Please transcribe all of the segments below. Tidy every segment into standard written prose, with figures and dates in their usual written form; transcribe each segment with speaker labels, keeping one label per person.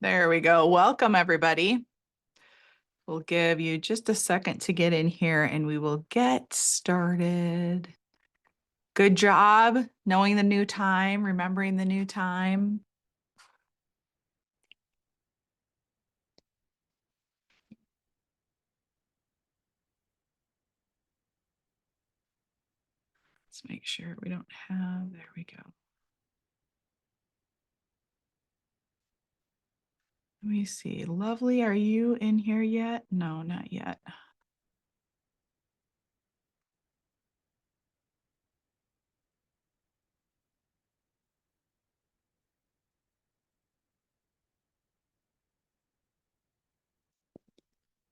Speaker 1: There we go. Welcome, everybody. We'll give you just a second to get in here and we will get started. Good job knowing the new time, remembering the new time. Let's make sure we don't have, there we go. Let me see. Lovely, are you in here yet? No, not yet.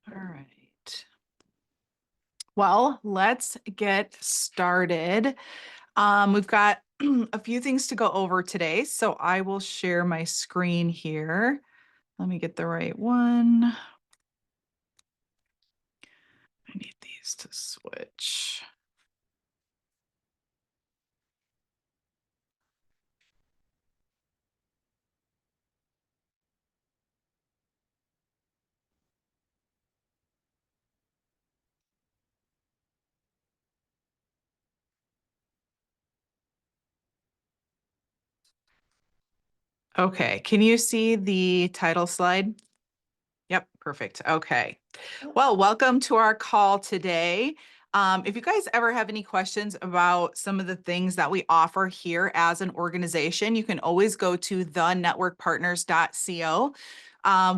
Speaker 1: All right. Well, let's get started. We've got a few things to go over today, so I will share my screen here. Let me get the right one. I need these to switch. Okay, can you see the title slide? Yep, perfect. Okay. Well, welcome to our call today. If you guys ever have any questions about some of the things that we offer here as an organization, you can always go to thenetworkpartners.co.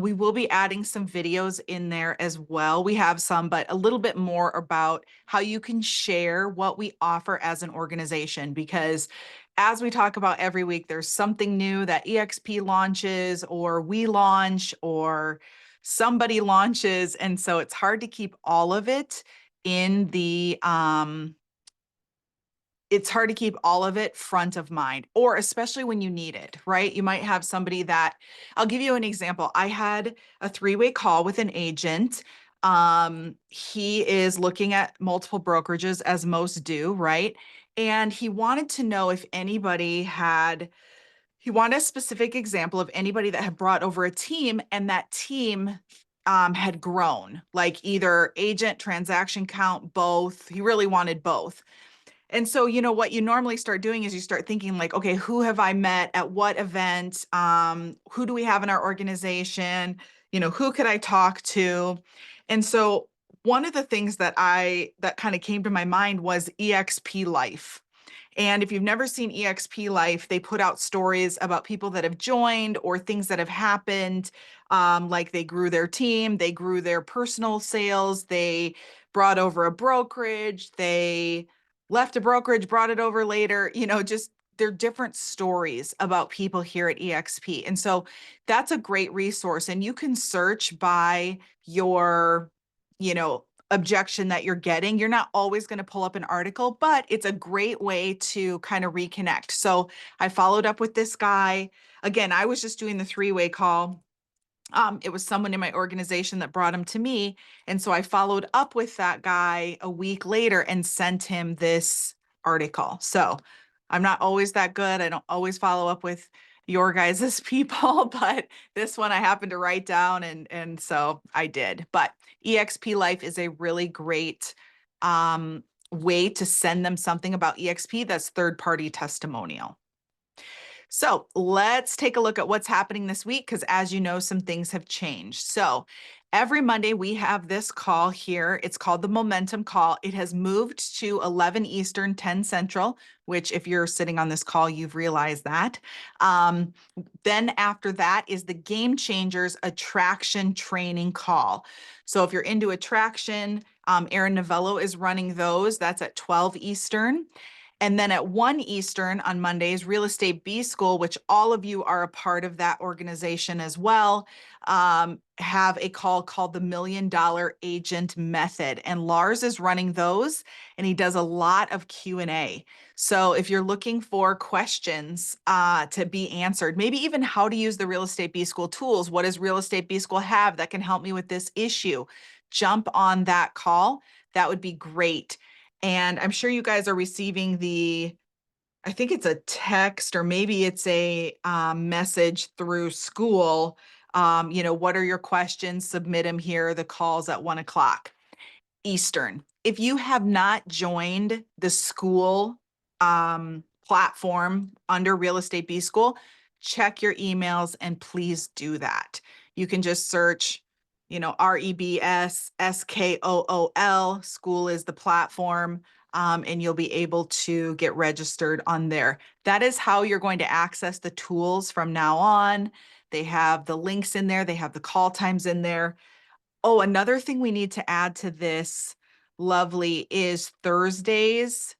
Speaker 1: We will be adding some videos in there as well. We have some, but a little bit more about how you can share what we offer as an organization, because as we talk about every week, there's something new that EXP launches or we launch or somebody launches. And so it's hard to keep all of it in the, it's hard to keep all of it front of mind, or especially when you need it, right? You might have somebody that, I'll give you an example. I had a 3-way call with an agent. He is looking at multiple brokerages, as most do, right? And he wanted to know if anybody had, he wanted a specific example of anybody that had brought over a team and that team had grown, like either agent, transaction count, both. He really wanted both. And so, what you normally start doing is you start thinking like, okay, who have I met at what event? Who do we have in our organization? Who could I talk to? And so one of the things that kind of came to my mind was EXP Life. And if you've never seen EXP Life, they put out stories about people that have joined or things that have happened. Like they grew their team, they grew their personal sales, they brought over a brokerage, they left a brokerage, brought it over later, just they're different stories about people here at EXP. And so that's a great resource. And you can search by your, objection that you're getting. You're not always going to pull up an article, but it's a great way to kind of reconnect. So I followed up with this guy. Again, I was just doing the 3-way call. It was someone in my organization that brought him to me. And so I followed up with that guy a week later and sent him this article. So I'm not always that good. I don't always follow up with your guys' people, but this one I happened to write down and so I did. But EXP Life is a really great way to send them something about EXP that's third-party testimonial. So let's take a look at what's happening this week, because as you know, some things have changed. So every Monday we have this call here. It's called the Momentum Call. It has moved to 11 Eastern, 10 Central, which if you're sitting on this call, you've realized that. Then after that is the Game Changers Attraction Training Call. So if you're into attraction, Aaron Novello is running those. That's at 12 Eastern. And then at 1 Eastern on Mondays, Real Estate B School, which all of you are a part of that organization as well, have a call called the $1 Million Agent Method. And Lars is running those, and he does a lot of Q&A. So if you're looking for questions to be answered, maybe even how to use the Real Estate B School tools, what does Real Estate B School have that can help me with this issue? Jump on that call. That would be great. And I'm sure you guys are receiving the I think it's a text or maybe it's a message through school. What are your questions? Submit them here. The call's at 1 o'clock Eastern. If you have not joined the school platform under Real Estate B School, check your emails and please do that. You can just search, REBS SKOOL. School is the platform, and you'll be able to get registered on there. That is how you're going to access the tools from now on. They have the links in there. They have the call times in there. Oh, another thing we need to add to this, lovely, is Thursdays.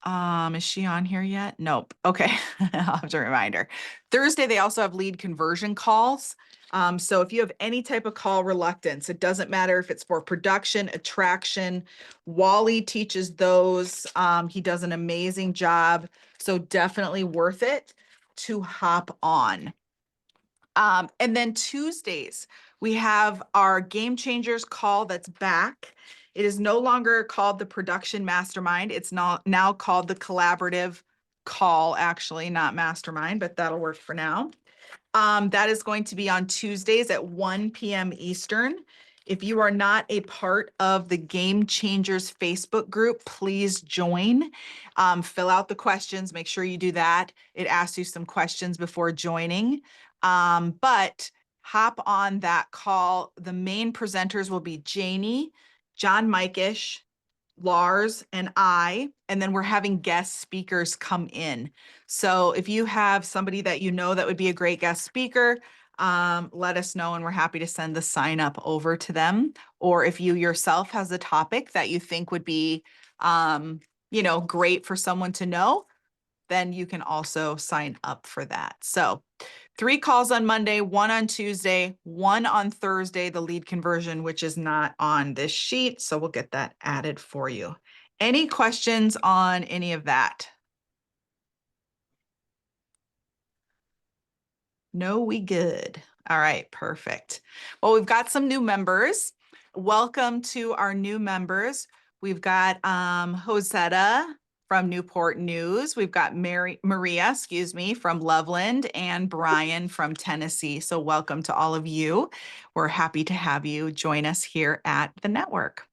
Speaker 1: Is she on here yet? Nope. Okay. I'll have to remind her. Thursday, they also have lead conversion calls. So if you have any type of call reluctance, it doesn't matter if it's for production, attraction. Wally teaches those. He does an amazing job. So definitely worth it to hop on. And then Tuesdays, we have our Game Changers call that's back. It is no longer called the Production Mastermind. It's now called the Collaborative Call, actually, not Mastermind, but that'll work for now. That is going to be on Tuesdays at 1 p.m. Eastern. If you are not a part of the Game Changers Facebook group, please join. Fill out the questions. Make sure you do that. It asks you some questions before joining. But hop on that call. The main presenters will be Janie, John Mikish, Lars, and I, and then we're having guest speakers come in. So if you have somebody that you know that would be a great guest speaker, let us know and we're happy to send the sign up over to them. Or if you yourself has a topic that you think would be, great for someone to know, then you can also sign up for that. So 3 calls on Monday, 1 on Tuesday, 1 on Thursday, the lead conversion, which is not on this sheet. So we'll get that added for you. Any questions on any of that? No, we good. All right, perfect. Well, we've got some new members. Welcome to our new members. We've got Josetta from Newport News. We've got Maria, from Loveland, and Brian from Tennessee. So welcome to all of you. We're happy to have you join us here at the network.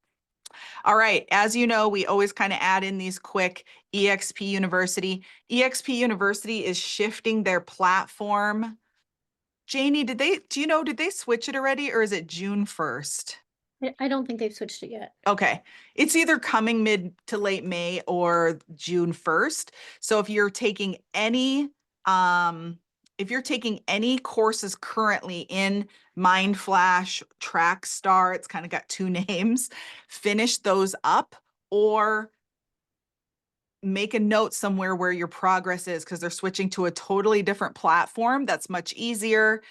Speaker 1: All right, as you know, we always kind of add in these quick eXp University. eXp University is shifting their platform. Janie, did they switch it already or is it June 1st?
Speaker 2: I don't think they've switched it yet.
Speaker 1: Okay. It's either coming mid to late May or June 1st. So if you're taking any courses currently in MindFlash, TrackStar, it's kind of got 2 names, finish those up or make a note somewhere where your progress is because they're switching to a totally different platform that's much easier.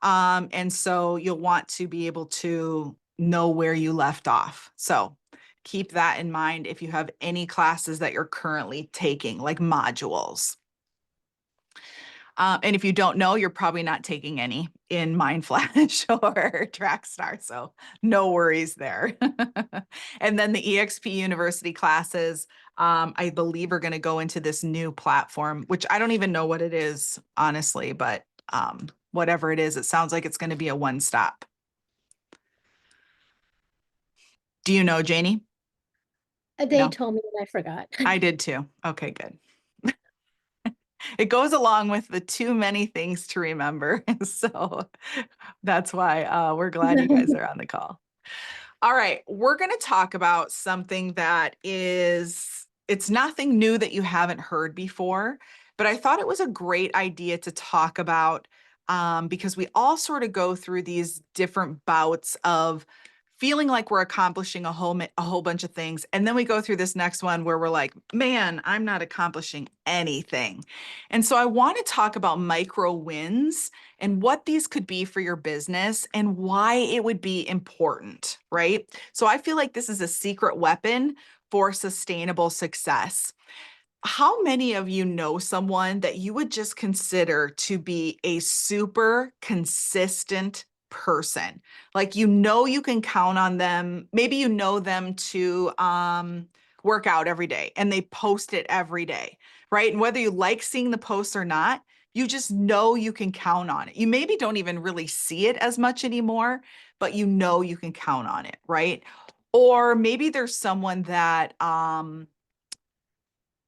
Speaker 1: And so you'll want to be able to know where you left off. So keep that in mind if you have any classes that you're currently taking, like modules. And if you don't know, you're probably not taking any in MindFlash or TrackStar, so no worries there. And then the eXp University classes, I believe are going to go into this new platform, which I don't even know what it is, honestly, but whatever it is, it sounds like it's going to be a one-stop. Do you know, Janie?
Speaker 2: They
Speaker 1: No.
Speaker 2: told me and I forgot.
Speaker 1: I did too. Okay, good. It goes along with the too many things to remember. So that's why we're glad you guys are on the call. All right, we're going to talk about something that it's nothing new that you haven't heard before, but I thought it was a great idea to talk about because we all sort of go through these different bouts of feeling like we're accomplishing a whole bunch of things. And then we go through this next one where we're like, man, I'm not accomplishing anything. And so I want to talk about micro wins and what these could be for your business and why it would be important, right? So I feel like this is a secret weapon for sustainable success. How many of you know someone that you would just consider to be a super consistent person? Like, you can count on them. Maybe you know them to work out every day and they post it every day, right? And whether you like seeing the posts or not, you just know you can count on it. You maybe don't even really see it as much anymore, but you know you can count on it, right? Or maybe there's someone that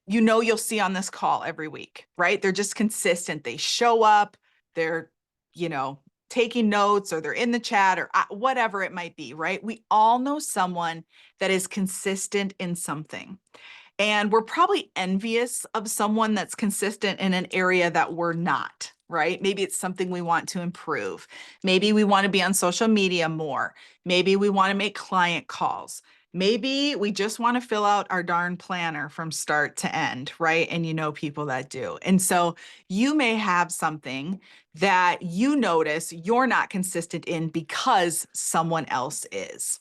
Speaker 1: you know you'll see on this call every week, right? They're just consistent. They show up, they're, you know, taking notes, or they're in the chat, or whatever it might be, right? We all know someone that is consistent in something. And we're probably envious of someone that's consistent in an area that we're not, right? Maybe it's something we want to improve. Maybe we want to be on social media more. Maybe we want to make client calls. Maybe we just want to fill out our darn planner from start to end, right? And you know people that do. And so you may have something that you notice you're not consistent in because someone else is.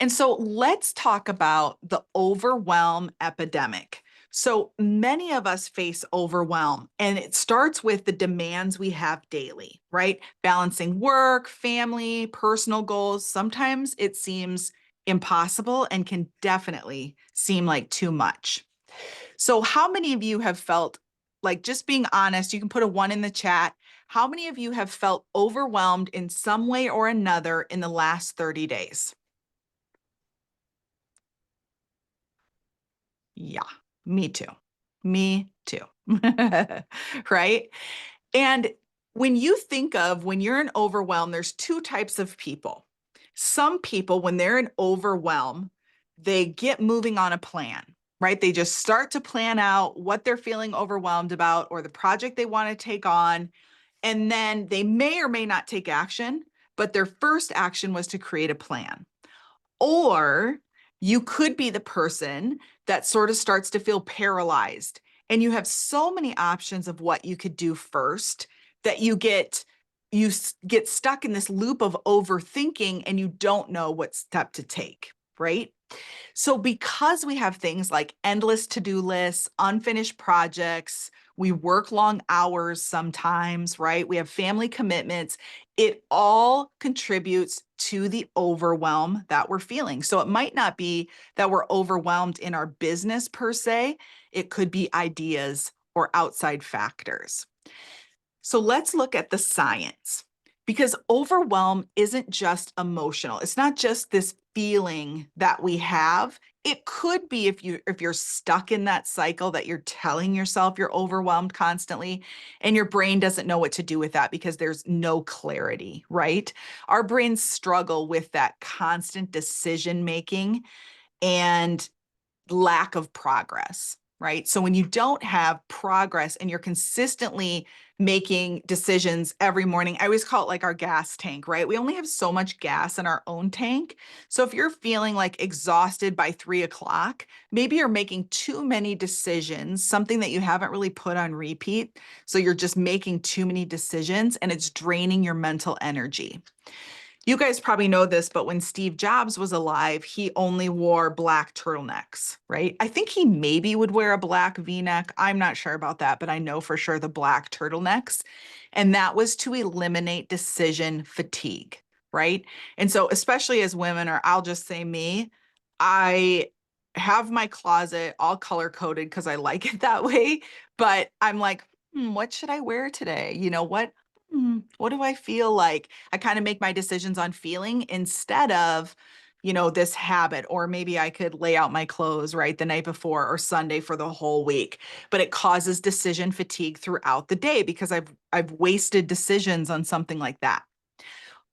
Speaker 1: And so let's talk about the overwhelm epidemic. So many of us face overwhelm, and it starts with the demands we have daily, right? Balancing work, family, personal goals. Sometimes it seems impossible and can definitely seem like too much. So, how many of you have felt, like, just being honest, you can put a 1 in the chat. How many of you have felt overwhelmed in some way or another in the last 30 days? Yeah, me too. Me too. Right? And when you think of when you're in overwhelm, there's two types of people. Some people, when they're in overwhelm, they get moving on a plan, right? They just start to plan out what they're feeling overwhelmed about or the project they want to take on. And then they may or may not take action, but their first action was to create a plan. Or you could be the person that sort of starts to feel paralyzed, and you have so many options of what you could do first that get stuck in this loop of overthinking, and you don't know what step to take, right? So because we have things like endless to-do lists, unfinished projects, we work long hours sometimes, right? We have family commitments. It all contributes to the overwhelm that we're feeling. So it might not be that we're overwhelmed in our business per se. It could be ideas or outside factors. So let's look at the science, because overwhelm isn't just emotional. It's not just this feeling that we have. It could be if you're stuck in that cycle that you're telling yourself you're overwhelmed constantly, and your brain doesn't know what to do with that because there's no clarity, right? Our brains struggle with that constant decision making and lack of progress, right? So when you don't have progress and you're consistently making decisions every morning, I always call it like our gas tank, right? We only have so much gas in our own tank. So if you're feeling like exhausted by 3 o'clock, maybe you're making too many decisions, something that you haven't really put on repeat. So you're just making too many decisions and it's draining your mental energy. You guys probably know this, but when Steve Jobs was alive, he only wore black turtlenecks, right? I think he maybe would wear a black V-neck. I'm not sure about that, but I know for sure the black turtlenecks. And that was to eliminate decision fatigue, right? And so, especially as women, or I'll just say me, I have my closet all color coded because I like it that way. But I'm like, what should I wear today? You know, what do I feel like? I kind of make my decisions on feeling instead of, this habit, or maybe I could lay out my clothes right the night before or Sunday for the whole week. But it causes decision fatigue throughout the day because I've wasted decisions on something like that.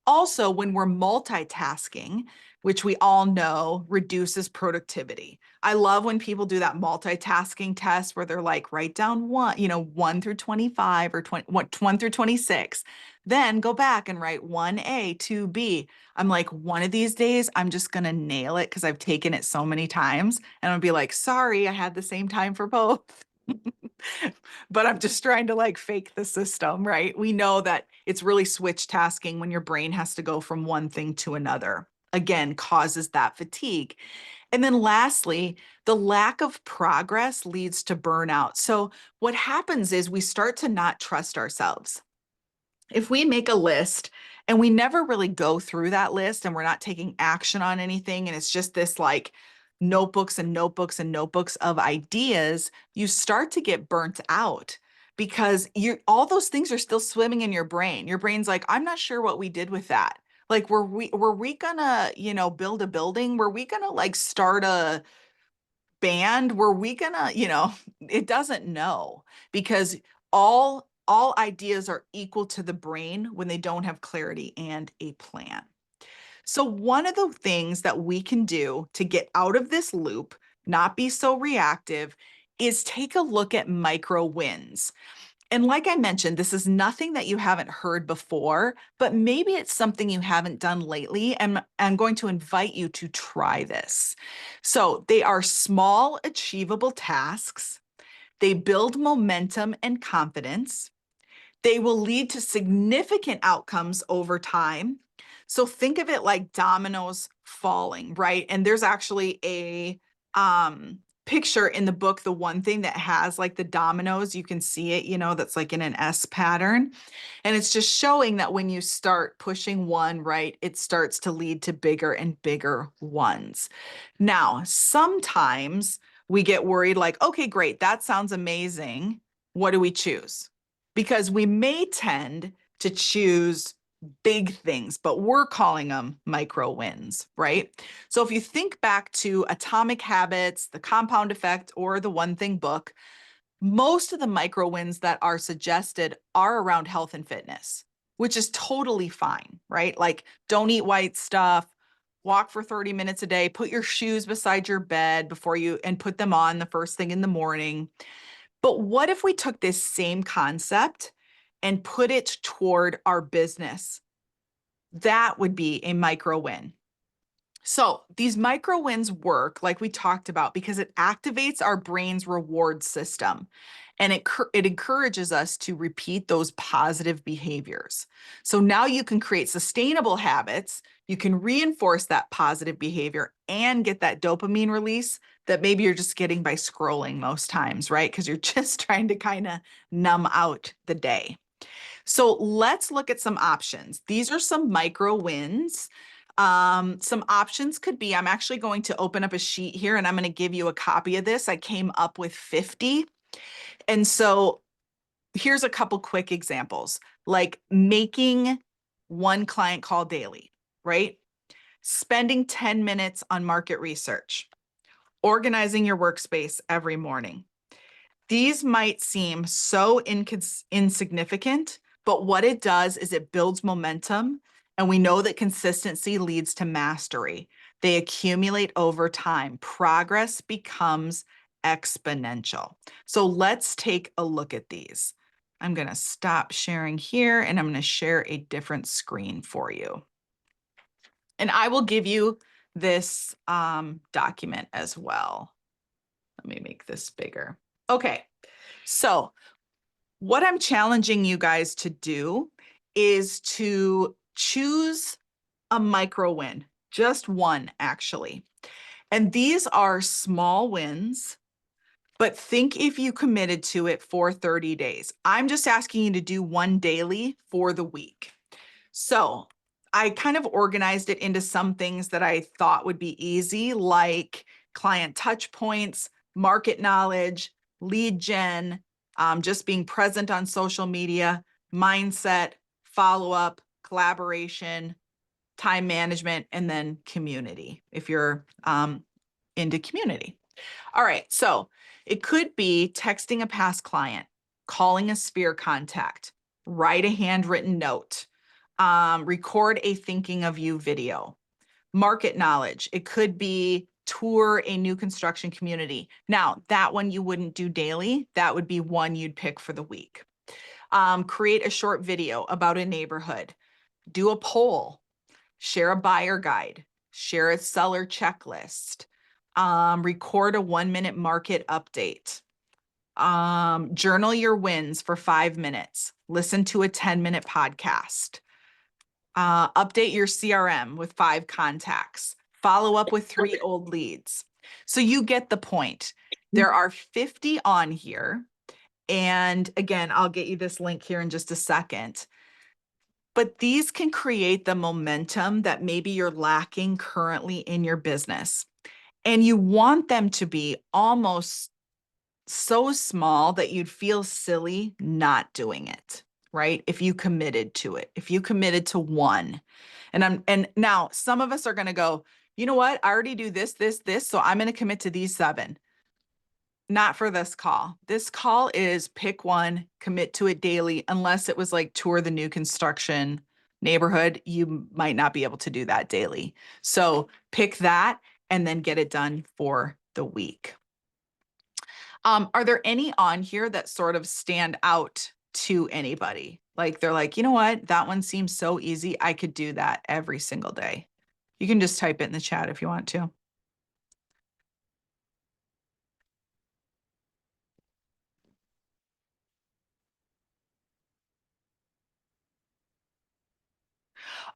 Speaker 1: Also, when we're multitasking, which we all know reduces productivity. I love when people do that multitasking test where they're like, write down 1 through 25 or 1 through 26, then go back and write 1A, 2B. I'm like, one of these days, I'm just going to nail it because I've taken it so many times. And I'll be like, sorry, I had the same time for both. But I'm just trying to like fake the system, right? We know that it's really switch tasking when your brain has to go from one thing to another. Again, causes that fatigue. And then lastly, the lack of progress leads to burnout. So what happens is we start to not trust ourselves. If we make a list and we never really go through that list and we're not taking action on anything, and it's just this like notebooks and notebooks and notebooks of ideas, you start to get burnt out because all those things are still swimming in your brain. Your brain's like, I'm not sure what we did with that. Like, were we gonna, build a building? Were we gonna like start a band? Were we gonna, it doesn't know because all ideas are equal to the brain when they don't have clarity and a plan. So one of the things that we can do to get out of this loop, not be so reactive, is take a look at micro wins. And like I mentioned, this is nothing that you haven't heard before, but maybe it's something you haven't done lately. And I'm going to invite you to try this. So they are small, achievable tasks. They build momentum and confidence. They will lead to significant outcomes over time. So think of it like dominoes falling, right? And there's actually a picture in the book, The One Thing, that has like the dominoes. You can see it, that's like in an S pattern. And it's just showing that when you start pushing one, right, it starts to lead to bigger and bigger ones. Now, sometimes we get worried like, okay, great, that sounds amazing. What do we choose? Because we may tend to choose big things, but we're calling them micro wins, right? So if you think back to Atomic Habits, The Compound Effect, or the One Thing book, most of the micro wins that are suggested are around health and fitness, which is totally fine, right? Like, don't eat white stuff, walk for 30 minutes a day, put your shoes beside your bed and put them on the first thing in the morning. But what if we took this same concept and put it toward our business? That would be a micro win. So these micro wins work, like we talked about, because it activates our brain's reward system and it encourages us to repeat those positive behaviors. So now you can create sustainable habits. You can reinforce that positive behavior and get that dopamine release that maybe you're just getting by scrolling most times, right? Because you're just trying to kind of numb out the day. So let's look at some options. These are some micro wins. Some options could be, I'm actually going to open up a sheet here and I'm going to give you a copy of this. I came up with 50. And so here's a couple quick examples, like making one client call daily, right? Spending 10 minutes on market research, organizing your workspace every morning. These might seem so insignificant, but what it does is it builds momentum. And we know that consistency leads to mastery. They accumulate over time. Progress becomes exponential. So let's take a look at these. I'm going to stop sharing here and I'm going to share a different screen for you. And I will give you this document as well. Let me make this bigger. Okay, so what I'm challenging you guys to do is to choose a micro win, just one actually. And these are small wins, but think if you committed to it for 30 days. I'm just asking you to do one daily for the week. So I kind of organized it into some things that I thought would be easy, like client touch points, market knowledge, lead gen, just being present on social media, mindset, follow-up, collaboration, time management, and then community, if you're into community. All right, so it could be texting a past client, calling a sphere contact, write a handwritten note, record a thinking of you video. Market knowledge, it could be tour a new construction community. Now, that one you wouldn't do daily. That would be one you'd pick for the week. Create a short video about a neighborhood. Do a poll. Share a buyer guide. Share a seller checklist. Record a 1-minute market update. Journal your wins for 5 minutes. Listen to a 10-minute podcast. Update your CRM with 5 contacts. Follow up with 3 old leads. So you get the point. There are 50 on here. And again, I'll get you this link here in just a second. But these can create the momentum that maybe you're lacking currently in your business. And you want them to be almost so small that you'd feel silly not doing it, right? If you committed to it, if you committed to one. And now some of us are going to go, you know what? I already do this, this, this. So I'm going to commit to these 7. Not for this call. This call is pick one, commit to it daily, unless it was like tour the new construction neighborhood. You might not be able to do that daily. So pick that and then get it done for the week. Are there any on here that sort of stand out to anybody? Like they're like, you know what? That one seems so easy. I could do that every single day. You can just type it in the chat if you want to.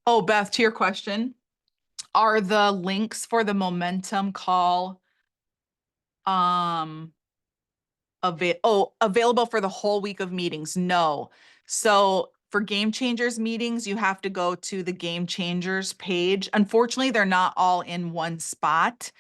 Speaker 1: Oh, Beth, to your question, are the links for the momentum call um available for the whole week of meetings? No. So for Game Changers meetings, you have to go to the Game Changers page. Unfortunately, they're not all in one spot.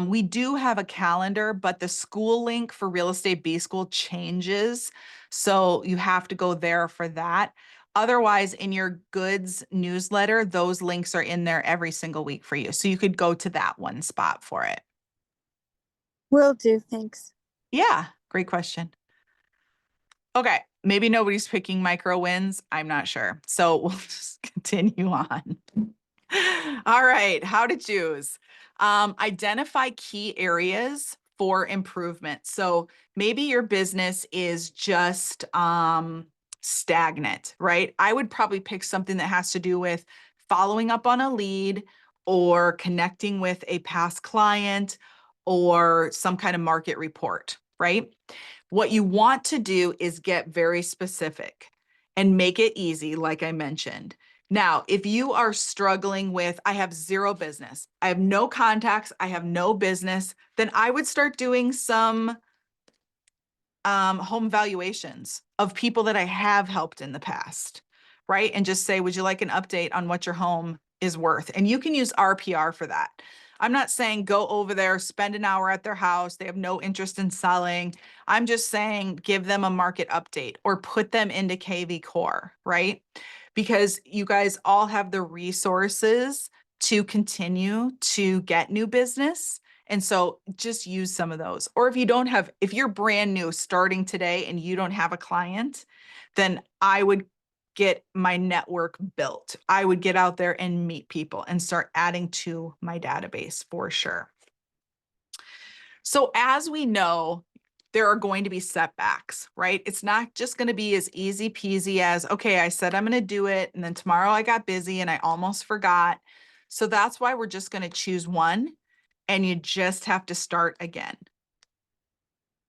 Speaker 1: We do have a calendar, but the school link for Real Estate B School changes. So you have to go there for that. Otherwise, in your goods newsletter, those links are in there every single week for you. So you could go to that one spot for it.
Speaker 3: Will do, thanks.
Speaker 1: Yeah, great question. Okay, maybe nobody's picking micro wins. I'm not sure. So we'll just continue on. All right, how to choose. Identify key areas for improvement. So maybe your business is just stagnant, right? I would probably pick something that has to do with following up on a lead or connecting with a past client or some kind of market report, right? What you want to do is get very specific and make it easy, like I mentioned. Now, if you are struggling with, I have 0 business, I have no contacts, I have no business, then I would start doing some home valuations of people that I have helped in the past, right? And just say, would you like an update on what your home is worth? And you can use RPR for that. I'm not saying go over there, spend an hour at their house. They have no interest in selling. I'm just saying give them a market update or put them into KV Core, right? Because you guys all have the resources to continue to get new business. And so just use some of those. Or if you don't have, if you're brand new starting today and you don't have a client, then I would get my network built. I would get out there and meet people and start adding to my database for sure. So as we know, there are going to be setbacks, right? It's not just going to be as easy peasy as, okay, I said I'm going to do it. And then tomorrow I got busy and I almost forgot. So that's why we're just going to choose one and you just have to start again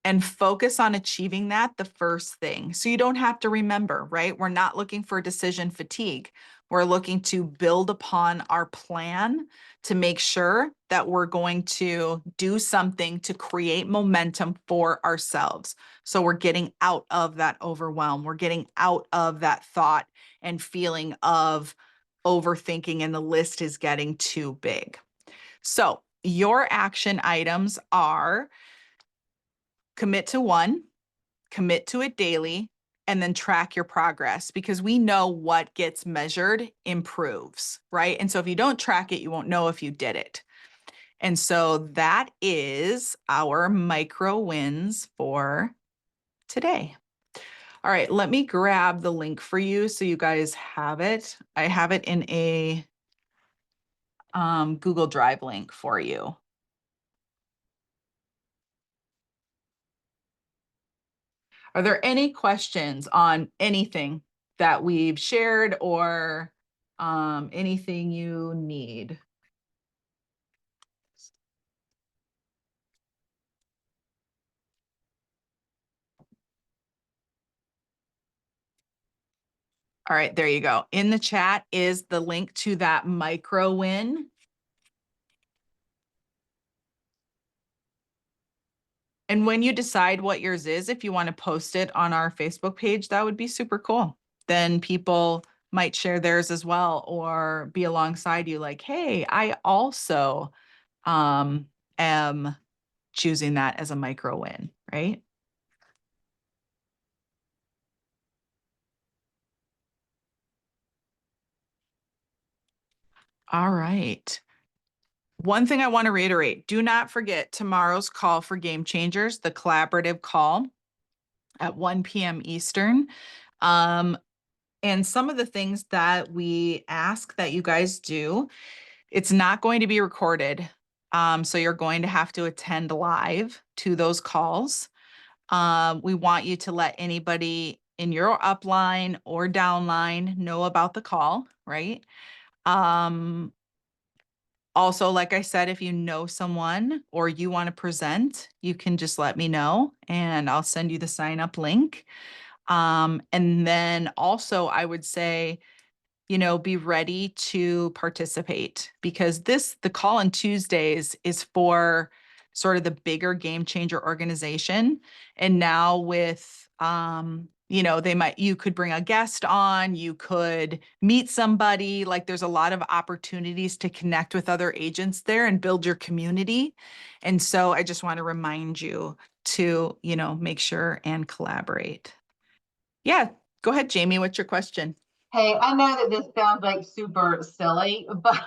Speaker 1: and focus on achieving that the first thing. So you don't have to remember, right? We're not looking for decision fatigue. We're looking to build upon our plan to make sure that we're going to do something to create momentum for ourselves. So we're getting out of that overwhelm. We're getting out of that thought and feeling of overthinking and the list is getting too big. So your action items are commit to one, commit to it daily, and then track your progress because we know what gets measured improves, right? And so if you don't track it, you won't know if you did it. And so that is our micro wins for today. All right, let me grab the link for you so you guys have it. I have it in a Google Drive link for you. Are there any questions on anything that we've shared or anything you need? All right, there you go. In the chat is the link to that micro win. And when you decide what yours is, if you want to post it on our Facebook page, that would be super cool. Then people might share theirs as well or be alongside you like, hey, I also am choosing that as a micro win, right? All right. One thing I want to reiterate, do not forget tomorrow's call for Game Changers, the collaborative call at 1 p.m. Eastern. And some of the things that we ask that you guys do, it's not going to be recorded. So you're going to have to attend live to those calls. We want you to let anybody in your upline or downline know about the call, right? Also, like I said, if you know someone or you want to present, you can just let me know and I'll send you the sign up link. And then also I would say, be ready to participate because the call on Tuesdays is for sort of the bigger game changer organization. And now with, you could bring a guest on, you could meet somebody, like there's a lot of opportunities to connect with other agents there and build your community. And so I just want to remind you to, make sure and collaborate. Yeah, go ahead, Jamie. What's your question?
Speaker 4: Hey, I know that this sounds like super silly, but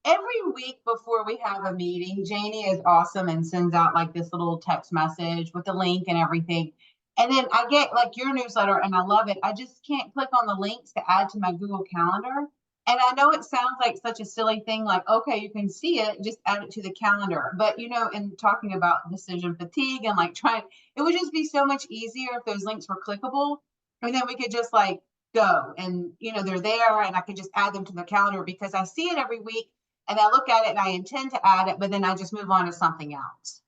Speaker 4: every week before we have a meeting, Janie is awesome and sends out like this little text message with the link and everything. And then I get like your newsletter and I love it. I just can't click on the links to add to my Google Calendar. And I know it sounds like such a silly thing, like, okay, you can see it, just add it to the calendar. But, in talking about decision fatigue and like it would just be so much easier if those links were clickable. And then we could just like go and they're there and I can just add them to the calendar because I see it every week and I look at it and I intend to add it, but then I just move on to something else.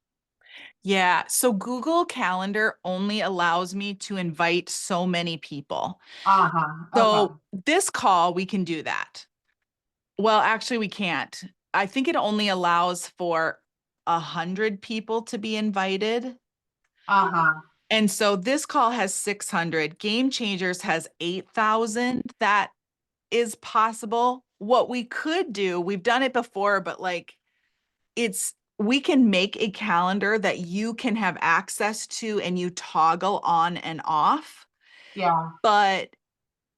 Speaker 1: Yeah, so Google Calendar only allows me to invite so many people.
Speaker 4: Uh-huh.
Speaker 1: So
Speaker 4: Okay.
Speaker 1: this call, we can do that. Well, actually, we can't. I think it only allows for 100 people to be invited.
Speaker 4: Uh-huh.
Speaker 1: And so this call has 600. Game Changers has 8,000. That is possible. What we could do, we've done it before, but we can make a calendar that you can have access to and you toggle on and off,
Speaker 4: Yeah.
Speaker 1: but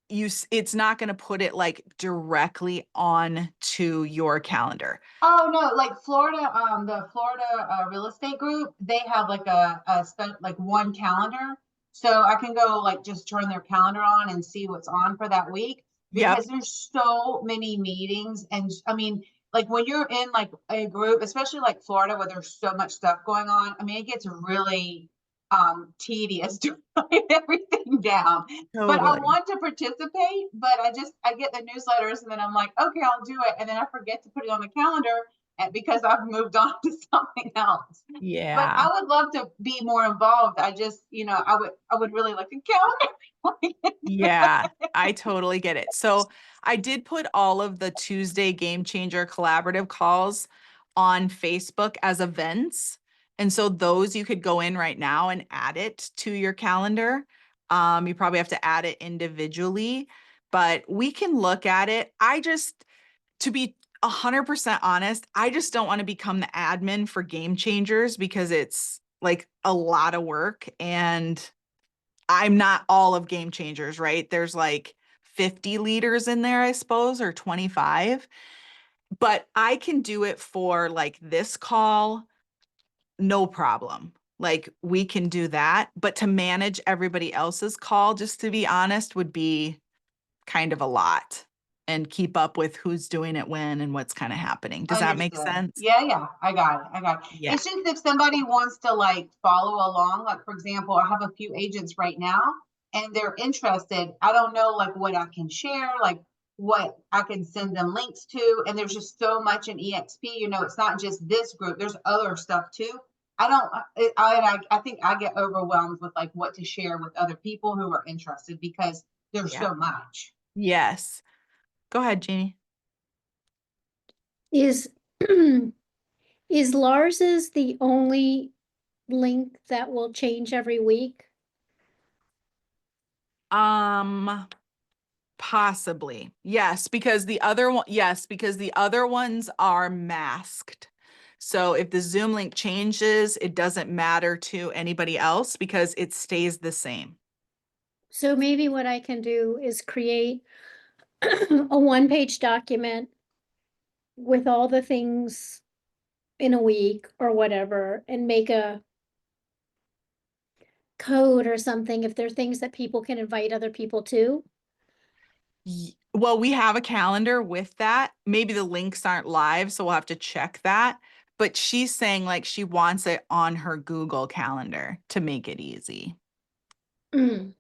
Speaker 1: it's not going to put it like directly on to your calendar.
Speaker 4: Oh no, like Florida, the Florida real estate group, they have like like one calendar. So I can go like just turn their calendar on and see what's on for that week
Speaker 1: Yep.
Speaker 4: because there's so many meetings. And I mean, like when you're in like a group, especially like Florida where there's so much stuff going on, I mean, it gets really tedious to write everything down. But I
Speaker 1: Totally.
Speaker 4: want to participate, but I get the newsletters and then I'm like, okay, I'll do it. And then I forget to put it on the calendar because I've moved on to something else. But
Speaker 1: Yeah.
Speaker 4: I would love to be more involved. I just, I would really like a calendar.
Speaker 1: Yeah, I totally get it. So I did put all of the Tuesday Game Changer collaborative calls on Facebook as events. And so those you could go in right now and add it to your calendar. You probably have to add it individually, but we can look at it. To be 100% honest, I just don't want to become the admin for Game Changers because it's like a lot of work and I'm not all of Game Changers, right? There's like 50 leaders in there, I suppose, or 25. But I can do it for like this call, no problem. Like we can do that. But to manage everybody else's call, just to be honest, would be kind of a lot and keep up with who's doing it when and what's kind of happening. Does that make
Speaker 4: Understood.
Speaker 1: sense?
Speaker 4: Yeah, I got it.
Speaker 1: Yeah.
Speaker 4: It's just if somebody wants to like follow along, like for example, I have a few agents right now and they're interested. I don't know like what I can share, like what I can send them links to. And there's just so much in EXP, it's not just this group, there's other stuff too. I think I get overwhelmed with like what to share with other people who are interested because there's
Speaker 1: Yeah.
Speaker 4: so much.
Speaker 1: Yes. Go ahead, Jeannie.
Speaker 2: Is is Lars's the only link that will change every week?
Speaker 1: Possibly. Yes, because the other ones are masked. So if the Zoom link changes, it doesn't matter to anybody else because it stays the same.
Speaker 2: So maybe what I can do is create a one-page document with all the things in a week or whatever, and make a code or something if there are things that people can invite other people to.
Speaker 1: Well, we have a calendar with that. Maybe the links aren't live, so we'll have to check that. But she's saying like she wants it on her Google Calendar to make it easy.
Speaker 2: Mm.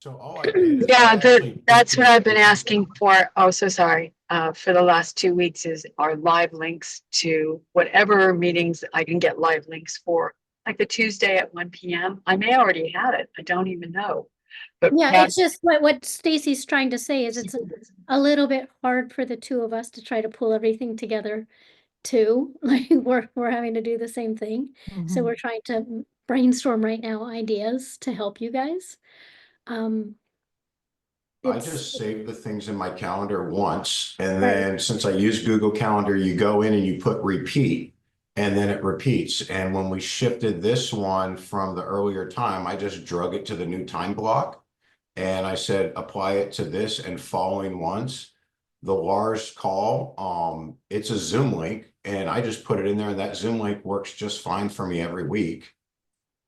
Speaker 5: So all I did is I
Speaker 6: Yeah,
Speaker 5: actually
Speaker 6: that's
Speaker 5: put
Speaker 6: what
Speaker 5: the-
Speaker 6: I've been asking for. Oh, so sorry. For the last 2 weeks is our live links to whatever meetings I can get live links for. Like the Tuesday at 1 PM. I may already had it. I don't even know. But
Speaker 2: Yeah,
Speaker 6: Pat-
Speaker 2: it's just what Stacy's trying to say is it's a little bit hard for the two of us to try to pull everything together too. Like we're having to do the same thing. So we're trying to brainstorm right now ideas to help you guys.
Speaker 5: I
Speaker 2: It's
Speaker 5: just saved the things in my calendar once, and
Speaker 2: Right.
Speaker 5: then since I use Google Calendar, you go in and you put repeat, and then it repeats. And when we shifted this one from the earlier time, I just drug it to the new time block. And I said, apply it to this and following ones. The Lars call, it's a Zoom link, and I just put it in there, and that Zoom link works just fine for me every week.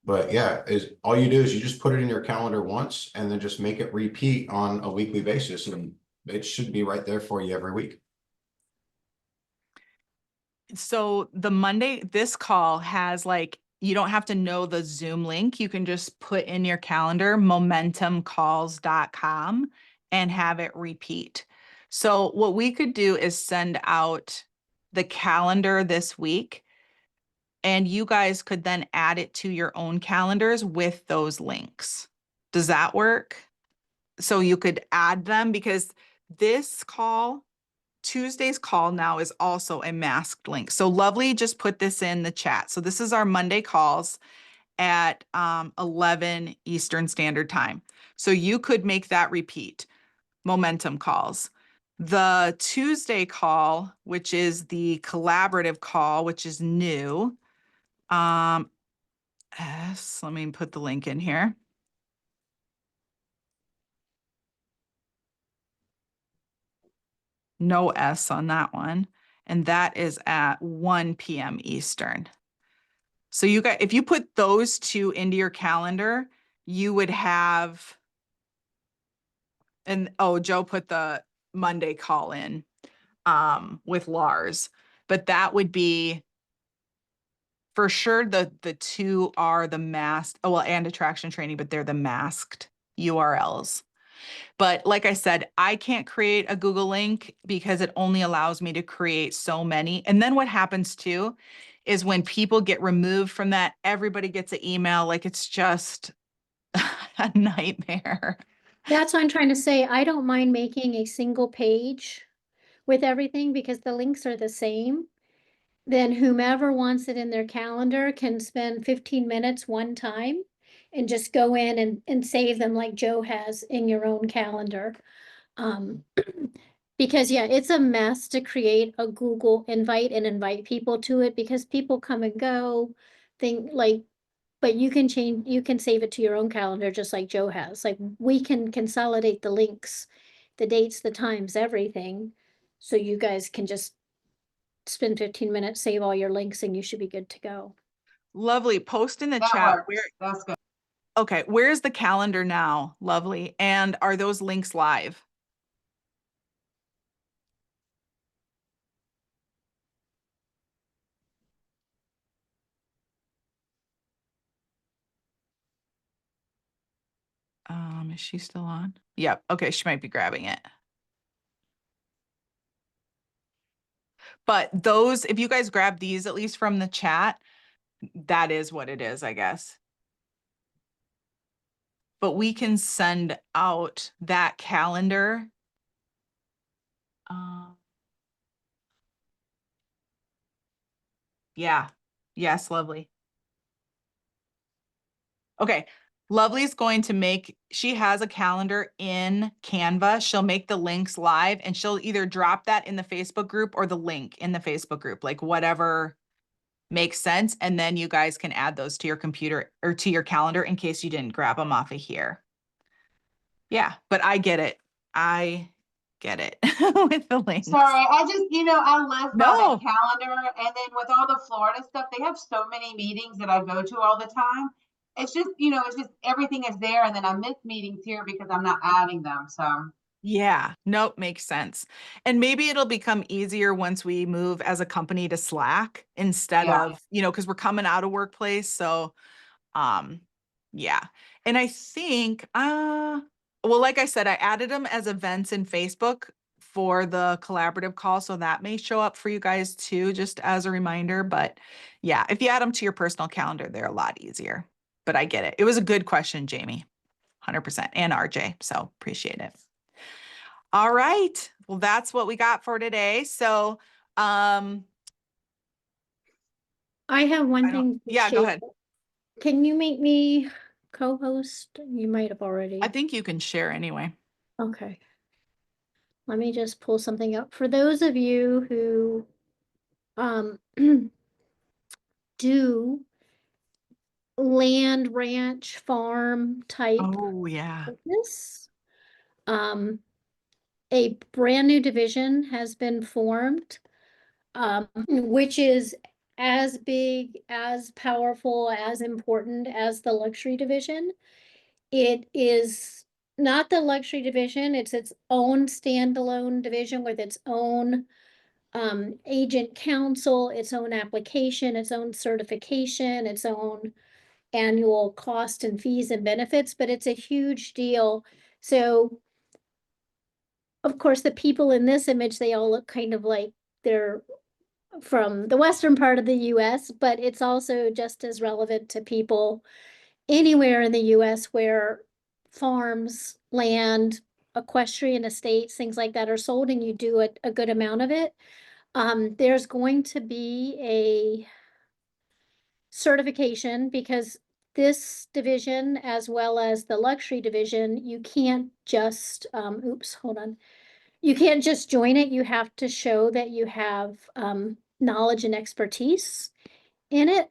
Speaker 5: But yeah, is all you do is you just put it in your calendar once and then just make it repeat on a weekly basis, and it should be right there for you every week.
Speaker 1: So the Monday, this call has like, you don't have to know the Zoom link. You can just put in your calendar momentumcalls.com and have it repeat. So what we could do is send out the calendar this week, and you guys could then add it to your own calendars with those links. Does that work? So you could add them, because this call, Tuesday's call now is also a masked link. So Lovely just put this in the chat. So this is our Monday calls at 11 Eastern Standard Time. So you could make that repeat, momentum calls. The Tuesday call, which is the collaborative call, which is new. Let me put the link in here. No S on that one. And that is at 1 p.m. Eastern. So you got, if you put those two into your calendar, you would have, and oh, Joe put the Monday call in with Lars, but that would be for sure the two are the masked, oh well, and attraction training, but they're the masked URLs. But like I said, I can't create a Google link because it only allows me to create so many. And then what happens too is when people get removed from that, everybody gets an email. Like it's just a nightmare.
Speaker 2: That's what I'm trying to say. I don't mind making a single page with everything because the links are the same. Then whomever wants it in their calendar can spend 15 minutes one time and just go in and save them like Joe has in your own calendar. Because yeah, it's a mess to create a Google invite and invite people to it because people come and go, think like, but you can save it to your own calendar just like Joe has. Like we can consolidate the links, the dates, the times, everything. So you guys can just spend 15 minutes, save all your links, and you should be good to go.
Speaker 1: Lovely. Post in the
Speaker 4: That
Speaker 1: chat.
Speaker 4: works. That's good.
Speaker 1: Okay, where's the calendar now? Lovely. And are those links live? Is she still on? Yep. Okay, she might be grabbing it. But those, if you guys grab these at least from the chat, that is what it is, I guess. But we can send out that calendar. Yeah. Yes, lovely. Okay. Lovely's going to make, she has a calendar in Canva. She'll make the links live and she'll either drop that in the Facebook group or the link in the Facebook group, like whatever makes sense. And then you guys can add those to your computer or to your calendar in case you didn't grab them off of here. Yeah, but I get it. I get it with the links.
Speaker 4: Sorry, I just, I live by
Speaker 1: No.
Speaker 4: that calendar, and then with all the Florida stuff, they have so many meetings that I go to all the time. It's just, everything is there, and then I miss meetings here because I'm not adding them, so.
Speaker 1: Yeah, nope, makes sense. And maybe it'll become easier once we move as a company to Slack instead
Speaker 4: Yeah.
Speaker 1: of, because we're coming out of workplace. So, yeah. And I think, well, like I said, I added them as events in Facebook for the collaborative call. So that may show up for you guys too, just as a reminder. But yeah, if you add them to your personal calendar, they're a lot easier. But I get it. It was a good question, Jamie. 100%. And RJ. So appreciate it. All right. Well, that's what we got for today. So,
Speaker 2: I have one
Speaker 1: I don't-
Speaker 2: thing. to
Speaker 1: yeah, go
Speaker 2: share.
Speaker 1: ahead.
Speaker 2: Can you make me co-host? You might have already.
Speaker 1: I think you can share anyway.
Speaker 2: Okay. Let me just pull something up. For those of you who do land, ranch, farm type
Speaker 1: Oh, yeah.
Speaker 2: business, a brand new division has been formed, which is as big, as powerful, as important as the luxury division. It is not the luxury division, it's its own standalone division with its own agent council, its own application, its own certification, its own annual cost and fees and benefits, but it's a huge deal. So of course, the people in this image, they all look kind of like they're from the western part of the US, but it's also just as relevant to people anywhere in the US where farms, land, equestrian estates, things like that are sold and you do a good amount of it. There's going to be a certification because this division, as well as the luxury division, you can't just, oops, hold on. You can't just join it. You have to show that you have knowledge and expertise in it.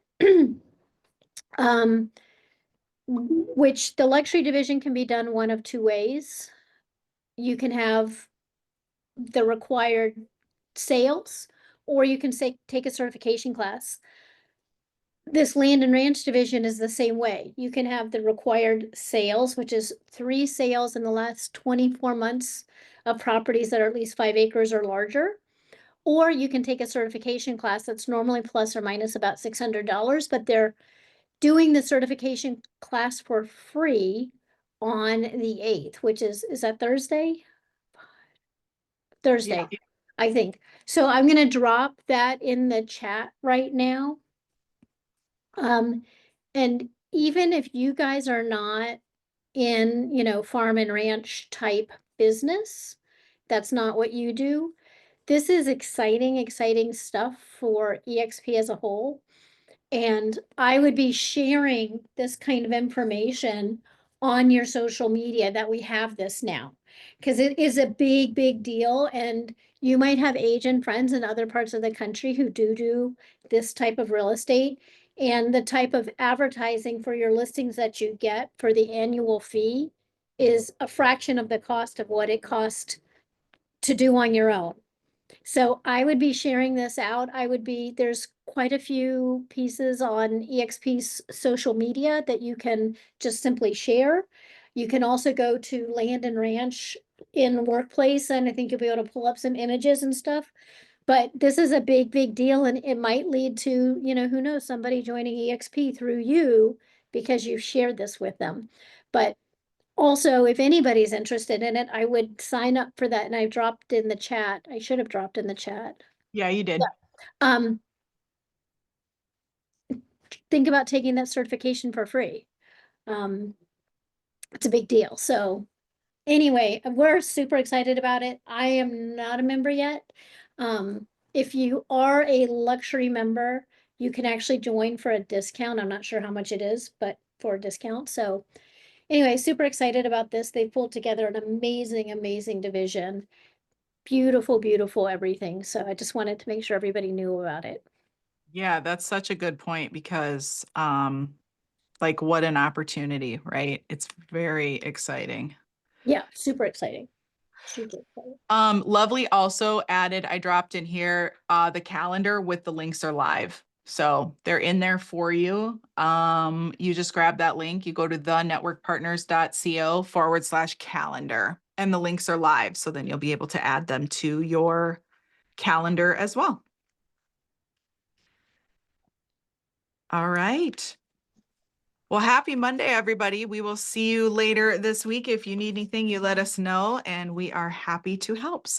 Speaker 2: Which the luxury division can be done one of two ways. You can have the required sales, or you can say take a certification class. This land and ranch division is the same way. You can have the required sales, which is 3 sales in the last 24 months of properties that are at least 5 acres or larger. Or you can take a certification class that's normally plus or minus about $600, but they're doing the certification class for free on the 8th, which is that Thursday? Thursday,
Speaker 1: Yeah.
Speaker 2: I think. So I'm gonna drop that in the chat right now. And even if you guys are not in, farm and ranch type business, that's not what you do. This is exciting stuff for EXP as a whole. And I would be sharing this kind of information on your social media that we have this now. Because it is a big deal. And you might have agent friends in other parts of the country who do this type of real estate. And the type of advertising for your listings that you get for the annual fee is a fraction of the cost of what it costs to do on your own. So I would be sharing this out. There's quite a few pieces on EXP's social media that you can just simply share. You can also go to Land and Ranch in Workplace, and I think you'll be able to pull up some images and stuff. But this is a big deal, and it might lead to, who knows, somebody joining EXP through you because you've shared this with them. But also, if anybody's interested in it, I would sign up for that, and I dropped in the chat. I should have dropped in the chat.
Speaker 1: Yeah, you did.
Speaker 2: Think about taking that certification for free. It's a big deal. So anyway, we're super excited about it. I am not a member yet. If you are a luxury member, you can actually join for a discount. I'm not sure how much it is, but for a discount. So Anyway, super excited about this. They pulled together an amazing, amazing division. Beautiful, beautiful everything. So I just wanted to make sure everybody knew about it.
Speaker 1: Yeah, that's such a good point because like what an opportunity, right? It's very exciting.
Speaker 2: Yeah, super exciting. Super exciting.
Speaker 1: Lovely also added, I dropped in here, the calendar with the links are live. So they're in there for you. You just grab that link, you go to thenetworkpartners.co/calendar and the links are live. So then you'll be able to add them to your calendar as well. All right. Well, happy Monday, everybody. We will see you later this week. If you need anything, you let us know and we are happy to help. So